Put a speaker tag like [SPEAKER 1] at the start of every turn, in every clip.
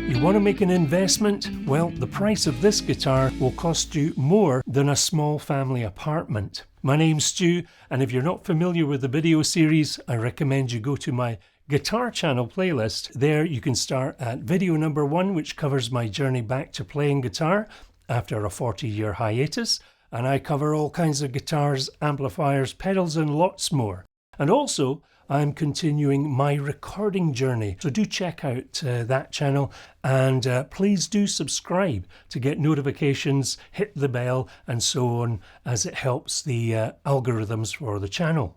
[SPEAKER 1] You want to make an investment? Well, the price of this guitar will cost you more than a small family apartment. My name's Stu, and if you're not familiar with the video series, I recommend you go to my guitar channel playlist. There you can start at video number 1, which covers my journey back to playing guitar after a 40-year hiatus, and I cover all kinds of guitars, amplifiers, pedals and lots more. And also, I'm continuing my recording journey, so do check out that channel, and please do subscribe to get notifications, hit the bell and so on, as it helps the algorithms for the channel.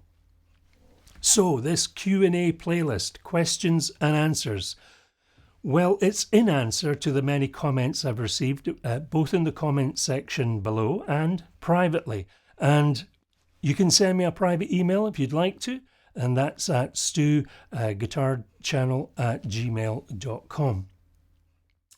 [SPEAKER 1] So this Q&A playlist, questions and answers, well, it's in answer to the many comments I've received, both in the comment section below and privately. And you can send me a private email if you'd like to, and that's at stuguitarchannel@gmail.com.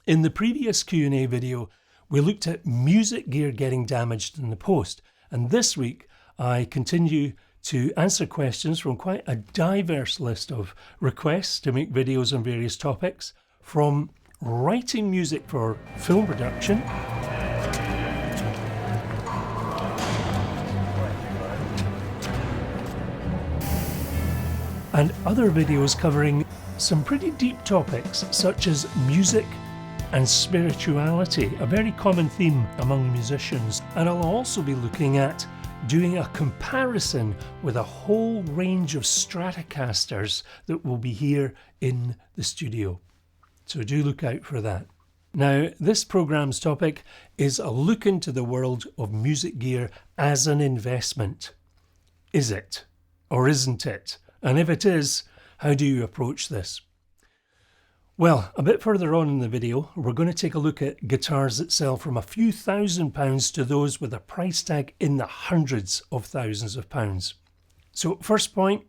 [SPEAKER 1] In the previous Q&A video, we looked at music gear getting damaged in the post, and this week I continue to answer questions from quite a diverse list of requests to make videos on various topics, from writing music for film production, and other videos covering some pretty deep topics such as music and spirituality, a very common theme among musicians. And I'll also be looking at doing a comparison with a whole range of Stratocasters that will be here in the studio. So do look out for that. Now, this programme's topic is a look into the world of music gear as an investment. Is it? Or isn't it? And if it is, how do you approach this? Well, a bit further on in the video, we're going to take a look at guitars that sell from a few £1,000s to those with a price tag in the hundreds of thousands of pounds. So first point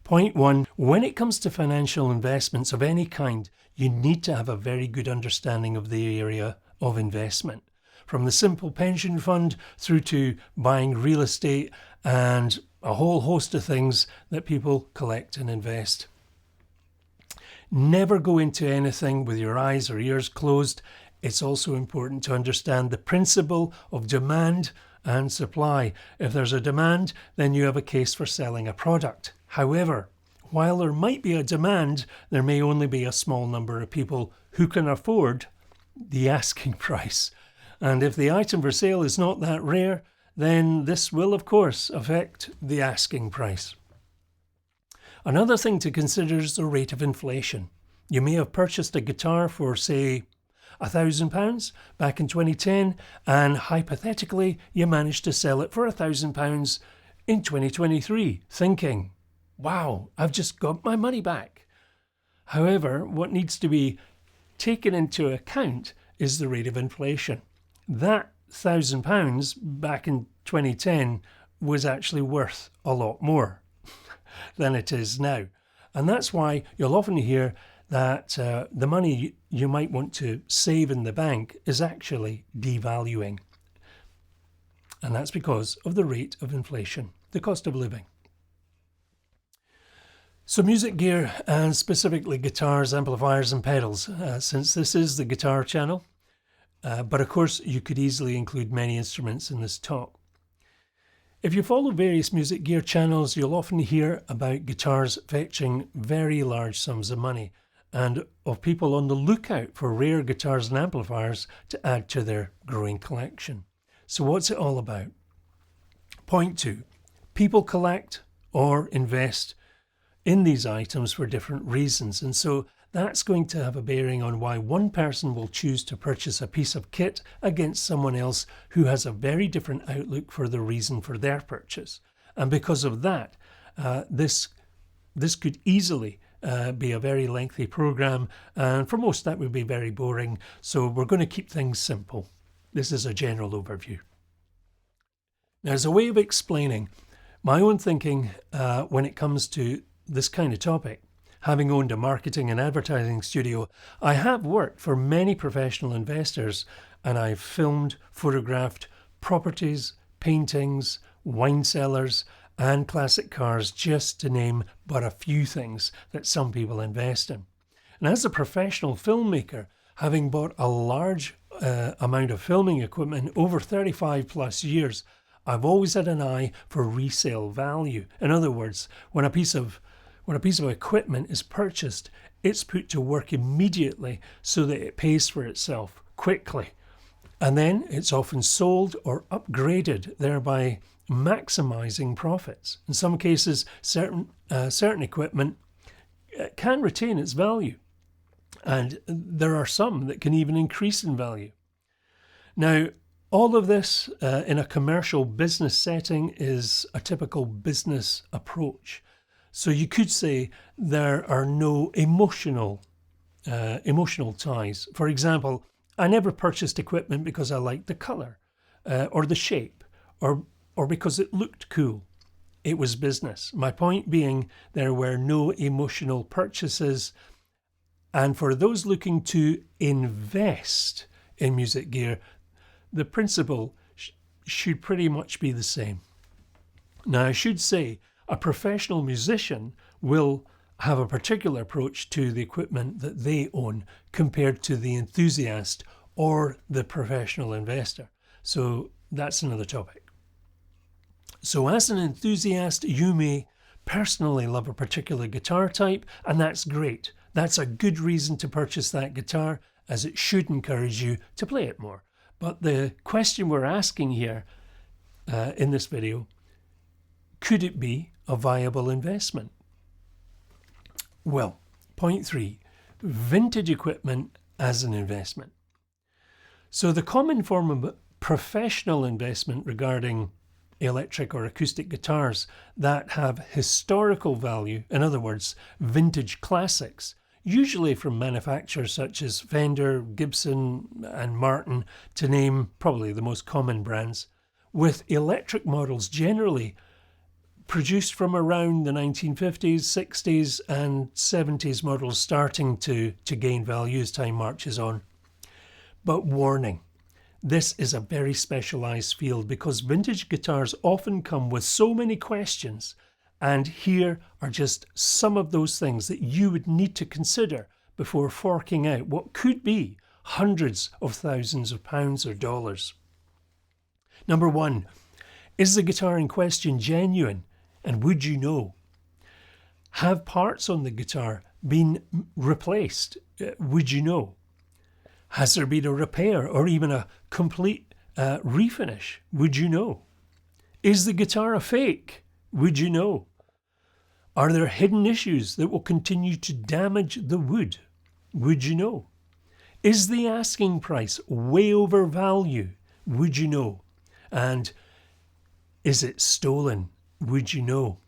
[SPEAKER 1] 1, when it comes to financial investments of any kind, you need to have a very good understanding of the area of investment. From the simple pension fund through to buying real estate and a whole host of things that people collect and invest. Never go into anything with your eyes or ears closed. It's also important to understand the principle of demand and supply. If there's a demand, then you have a case for selling a product. However, while there might be a demand, there may only be a small number of people who can afford the asking price. And if the item for sale is not that rare, then this will of course affect the asking price. Another thing to consider is the rate of inflation. You may have purchased a guitar for, say, £1,000 back in 2010, and hypothetically you managed to sell it for £1,000 in 2023, thinking, wow, I've just got my money back. However, what needs to be taken into account is the rate of inflation. That £1,000 back in 2010 was actually worth a lot more than it is now. And that's why you'll often hear that the money you might want to save in the bank is actually devaluing. And that's because of the rate of inflation, the cost of living. So music gear, and specifically guitars, amplifiers and pedals, since this is the guitar channel, but of course you could easily include many instruments in this talk. If you follow various music gear channels, you'll often hear about guitars fetching very large sums of money, and of people on the lookout for rare guitars and amplifiers to add to their growing collection. So what's it all about? Point 2. People collect or invest in these items for different reasons, and so that's going to have a bearing on why one person will choose to purchase a piece of kit against someone else who has a very different outlook for the reason for their purchase. And because of that, this could easily be a very lengthy program, and for most that would be very boring, so we're going to keep things simple. This is a general overview. Now, as a way of explaining my own thinking when it comes to this kind of topic, having owned a marketing and advertising studio, I have worked for many professional investors, and I've filmed, photographed properties, paintings, wine cellars and classic cars, just to name but a few things that some people invest in. And as a professional filmmaker, Having bought a large amount of filming equipment over 35 plus years, I've always had an eye for resale value. In other words, when a piece of equipment is purchased, it's put to work immediately so that it pays for itself quickly. And then it's often sold or upgraded, thereby maximizing profits. In some cases, certain equipment can retain its value, and there are some that can even increase in value. Now, all of this in a commercial business setting is a typical business approach. So you could say there are no emotional ties. For example, I never purchased equipment because I liked the colour or the shape or because it looked cool. It was business. My point being, there were no emotional purchases. And for those looking to invest in music gear, the principle should pretty much be the same. Now, I should say a professional musician will have a particular approach to the equipment that they own compared to the enthusiast or the professional investor. So that's another topic. So as an enthusiast, you may personally love a particular guitar type, and that's great. That's a good reason to purchase that guitar, as it should encourage you to play it more. But the question we're asking here in this video, could it be a viable investment? Well, point 3, vintage equipment as an investment. So the common form of professional investment regarding electric or acoustic guitars that have historical value, in other words, vintage classics, usually from manufacturers such as Fender, Gibson and Martin, to name probably the most common brands, with electric models generally produced from around the 1950s, 60s and 70s models starting to gain value as time marches on. But warning, this is a very specialised field because vintage guitars often come with so many questions, and here are just some of those things that you would need to consider before forking out what could be hundreds of thousands of pounds or dollars. Number 1, is the guitar in question genuine, and would you know? Have parts on the guitar been replaced? Would you know? Has there been a repair or even a complete refinish? Would you know? Is the guitar a fake? Would you know? Are there hidden issues that will continue to damage the wood? Would you know? Is the asking price way over value? Would you know? And is it stolen? Would you know?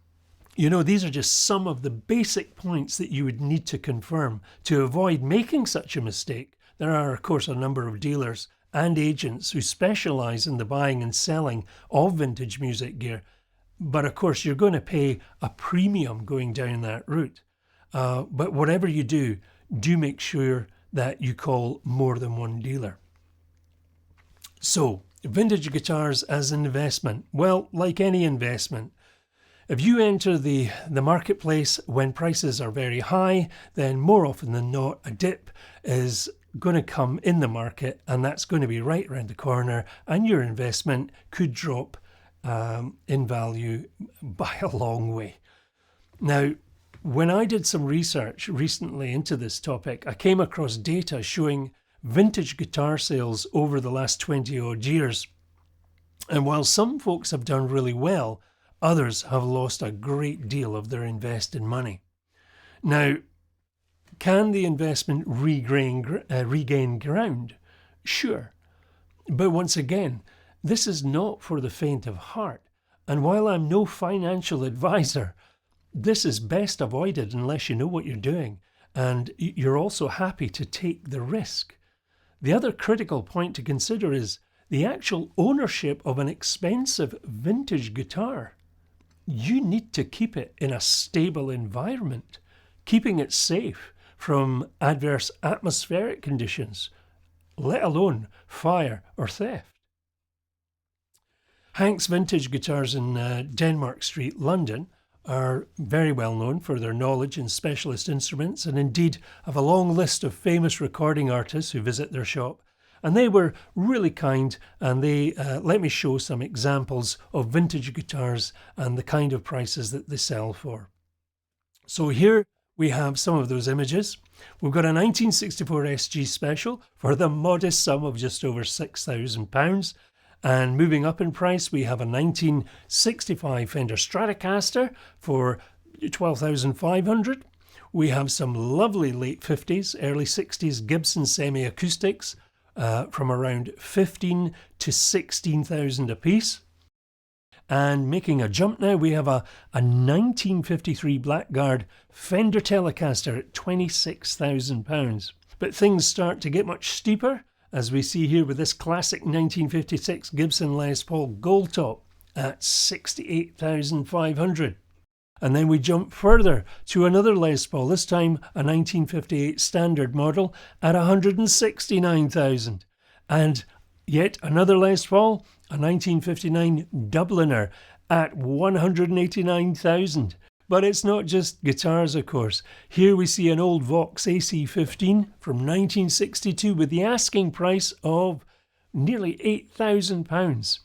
[SPEAKER 1] You know, these are just some of the basic points that you would need to confirm to avoid making such a mistake. There are, of course, a number of dealers and agents who specialise in the buying and selling of vintage music gear. But of course, you're going to pay a premium going down that route. But whatever you do make sure that you call more than one dealer. So, vintage guitars as an investment. Well, like any investment, if you enter the marketplace when prices are very high, then more often than not, a dip is going to come in the market, and that's going to be right around the corner, and your investment could drop in value by a long way. Now, when I did some research recently into this topic, I came across data showing vintage guitar sales over the last 20 odd years. And while some folks have done really well, others have lost a great deal of their invested money. Now, can the investment regain ground? Sure. But once again, this is not for the faint of heart. And while I'm no financial advisor, this is best avoided unless you know what you're doing and you're also happy to take the risk. The other critical point to consider is the actual ownership of an expensive vintage guitar. You need to keep it in a stable environment, keeping it safe from adverse atmospheric conditions, let alone fire or theft. Hank's Vintage Guitars in Denmark Street, London, are very well known for their knowledge in specialist instruments, and indeed have a long list of famous recording artists who visit their shop. And they were really kind, and they let me show some examples of vintage guitars and the kind of prices that they sell for. So here we have some of those images. We've got a 1964 SG Special for the modest sum of just over £6,000. And moving up in price, we have a 1965 Fender Stratocaster for £12,500. We have some lovely late 50s, early 60s Gibson semi-acoustics from around 15 to 16,000 a piece. And making a jump now, we have a 1953 Blackguard Fender Telecaster at £26,000. But things start to get much steeper, as we see here with this classic 1956 Gibson Les Paul Gold Top at £68,500. And then we jump further to another Les Paul, this time a 1958 standard model at £169,000. And yet another Les Paul, a 1959 Dubliner at £189,000. But it's not just guitars, of course. Here we see an old Vox AC15 from 1962 with the asking price of nearly £8,000.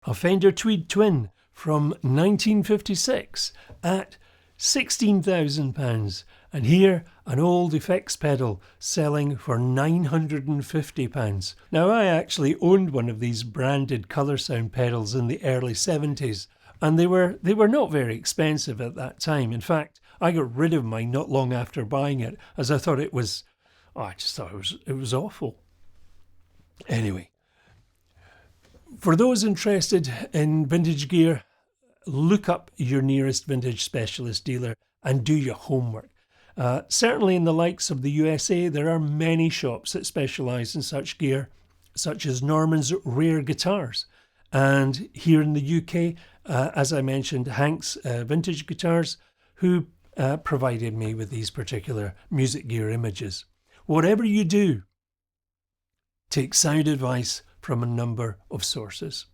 [SPEAKER 1] A Fender Tweed Twin from 1956 at £16,000. And here, an old effects pedal selling for £950. Now, I actually owned one of these branded Colour Sound pedals in the early 70s. And they were not very expensive at that time. In fact, I got rid of mine not long after buying it, as I thought it was, I just thought it was awful. Anyway, for those interested in vintage gear, look up your nearest vintage specialist dealer and do your homework. Certainly in the likes of the USA, there are many shops that specialise in such gear, such as Norman's Rare Guitars. And here in the UK, as I mentioned, Hank's Vintage Guitars, who provided me with these particular music gear images. Whatever you do, take sound advice from a number of sources.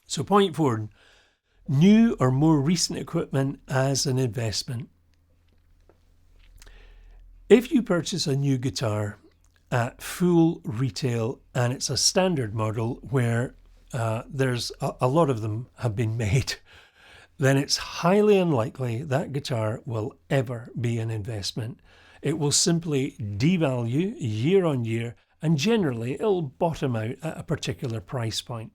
[SPEAKER 1] So point 4, new or more recent equipment as an investment. If you purchase a new guitar at full retail and it's a standard model where there's a lot of them have been made, then it's highly unlikely that guitar will ever be an investment. It will simply devalue year on year, and generally it'll bottom out at a particular price point.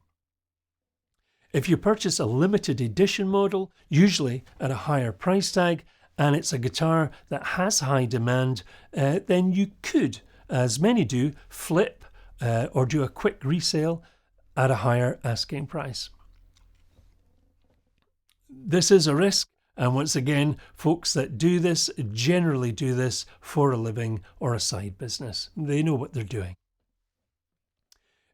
[SPEAKER 1] If you purchase a limited edition model, usually at a higher price tag, and it's a guitar that has high demand, then you could, as many do, flip or do a quick resale at a higher asking price. This is a risk, and once again, folks that do this generally do this for a living or a side business. They know what they're doing.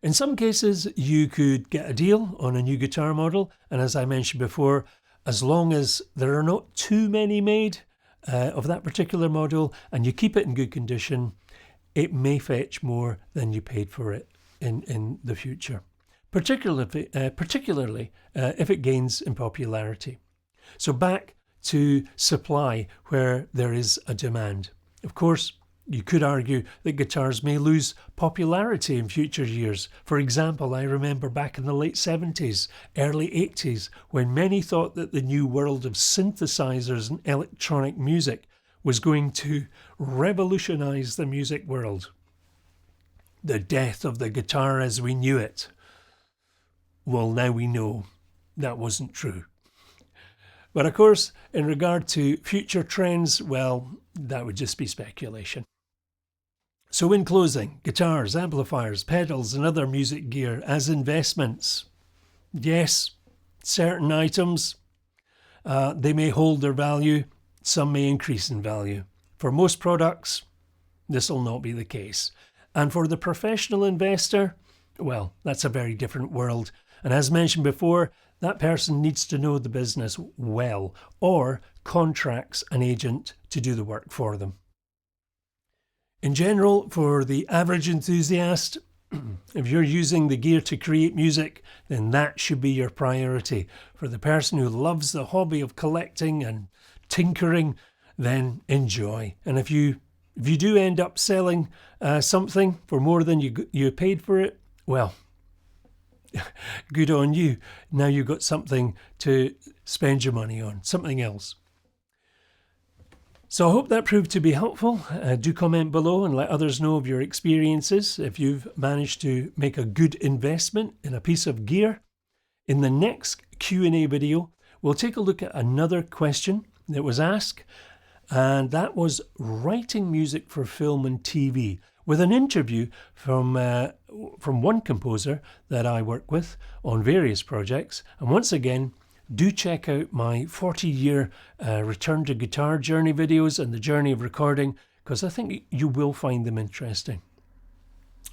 [SPEAKER 1] In some cases, you could get a deal on a new guitar model, and as I mentioned before, as long as there are not too many made of that particular model and you keep it in good condition, it may fetch more than you paid for it in the future. Particularly if it gains in popularity. So back to supply where there is a demand. Of course, you could argue that guitars may lose popularity in future years. For example, I remember back in the late 70s, early 80s, when many thought that the new world of synthesizers and electronic music was going to revolutionize the music world. The death of the guitar as we knew it. Well, now we know that wasn't true. But of course, in regard to future trends, well, that would just be speculation. So in closing, guitars, amplifiers, pedals and other music gear as investments. Yes, certain items, they may hold their value, some may increase in value. For most products, this will not be the case. And for the professional investor, well, that's a very different world. And as mentioned before, that person needs to know the business well or contracts an agent to do the work for them. In general, for the average enthusiast, If you're using the gear to create music, then that should be your priority. For the person who loves the hobby of collecting and tinkering, then enjoy. And if you do end up selling something for more than you paid for it, well, good on you. Now you've got something to spend your money on, something else. So I hope that proved to be helpful. Do comment below and let others know of your experiences if you've managed to make a good investment in a piece of gear. In the next Q&A video, we'll take a look at another question that was asked, and that was writing music for film and TV, with an interview from one composer that I work with on various projects. And once again, do check out my 40-year return to guitar journey videos and the journey of recording, because I think you will find them interesting.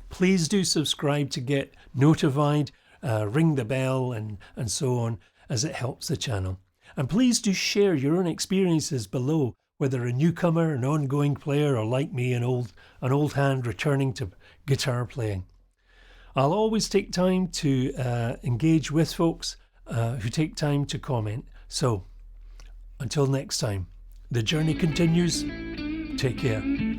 [SPEAKER 1] Please do subscribe to get notified, ring the bell and so on, as it helps the channel. And please do share your own experiences below, whether a newcomer, an ongoing player, or like me, an old hand returning to guitar playing. I'll always take time to engage with folks who take time to comment. So, until next time, the journey continues. Take care.